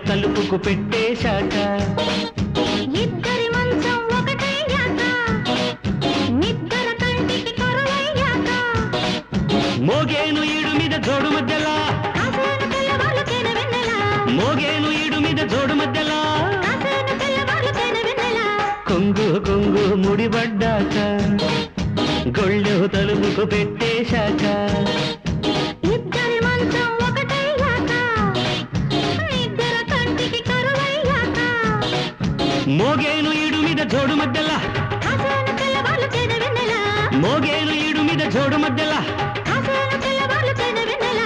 తలుపుకు పెట్టేశాక ఇద్దరి మంచం ఒకటయ్యాక నిద్ర కంటికి కరువయ్యాక మోగేను ఈడు మీద జోడు మధ్యలా కాసేను తెల్లవాళ్ళు తేనె వెన్నెల మోగేను ఈడు మీద జోడు మధ్యలా కాసేను తెల్లవాళ్ళు తేనె వెన్నెల కొంగు కొంగు ముడిపడ్డాక గొళ్ళు తలుపుకు పెట్టేశాక ఇద్దరి మంచం ఒకటయ్యాక నిద్ర కంటికి కరువయ్యాక మోగేను ఈడు మీద జోడు మధ్యలా కాసేను తెల్లవాళ్ళు తేనె వెన్నెల మోగేను ఈడు మీద జోడు మధ్యలా కాసేను తెల్లవాళ్ళు తేనె వెన్నెల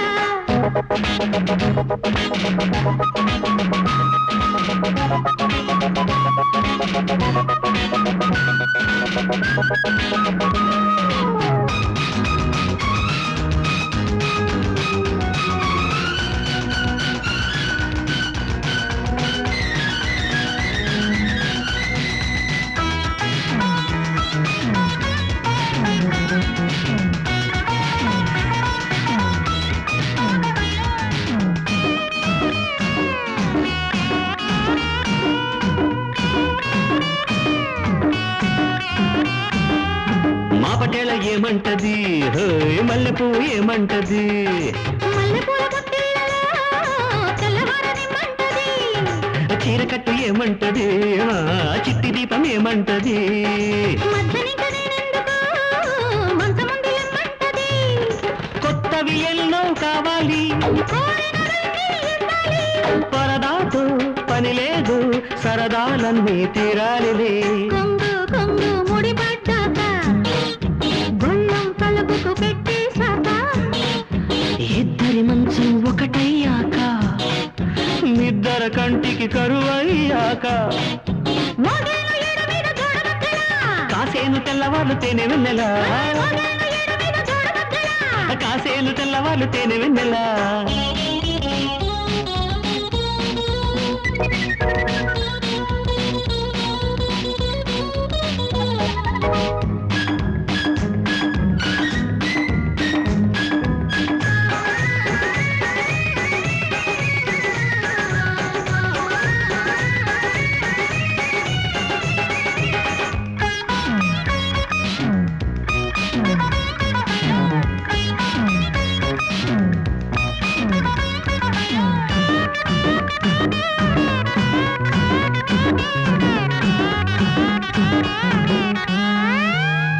మా పటేళ ఏమంటది హోయ్ మల్లెపూ ఏమంటది మల్లెపూల బుట్టిళ్ళలో తెల్లవారనిమ్మంటది చీరకట్టు ఏమంటది చిట్టి దీపం ఏమంటది మధ్యనింక నేనెందుకు మంచముందు ఇమ్మంటది కొత్తవి ఎన్నో కావాలి కోరినవన్నీ ఇవ్వాలి పరదాతో పని లేదు సరదాలన్నీ తీరాలిలే కొంగు కొంగు ముడిపడ్డాక గొళ్ళం తలుపుకు పెట్టేశాక ఇద్దరి మంచం ఒకటయ్యాక నిద్దర కంటికి కరువయ్యాక మోగేను ఏడు మీద జోడు మధ్యల కాసేను తెల్లవాళ్ళు తేనె వెన్నెలా మోగేను ఏడు మీద జోడు మధ్యల కాసేను తెల్లవాళ్ళు తేనె వెన్నెలా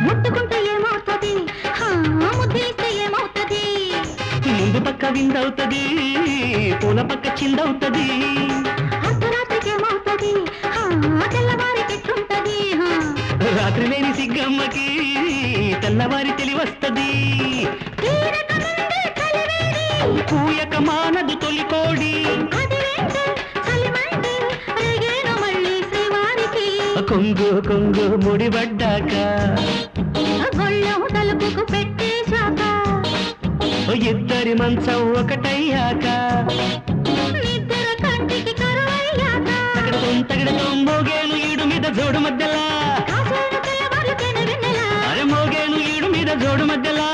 ముట్టుకుంటే ఏమవుతుంది ముద్దిస్తే ఏమవుతుంది ముందు పక్క విందవుతుంది పూల పక్క చిందవుతుంది అర్ధరాత్రికి ఏమవుతుంది తెల్లవారికి ఎట్లుంటది రాత్రి లేని సిగ్గమ్మకి తెల్లవారి తెలివస్తది తీరక ముందే చలివేడి పూయక మానదు తొలికోడి అది వెంటే చలిమంటే రేగేను మళ్ళీ శ్రీవారికి కొంగు కొంగు ముడిపడ్డాక గొళ్ళం తలుపుకు పెట్టేశాక ఇద్దరి మంచం ఒకటయ్యాక నిద్ర కంటికి కరువయ్యాక తగడతో మోగేను ఈడు మీద జోడు మధ్యలా కాసేను తెల్లవాళ్ళు తేనె వెన్నెల అరే మోగేను ఈడు మీద జోడు మధ్యలా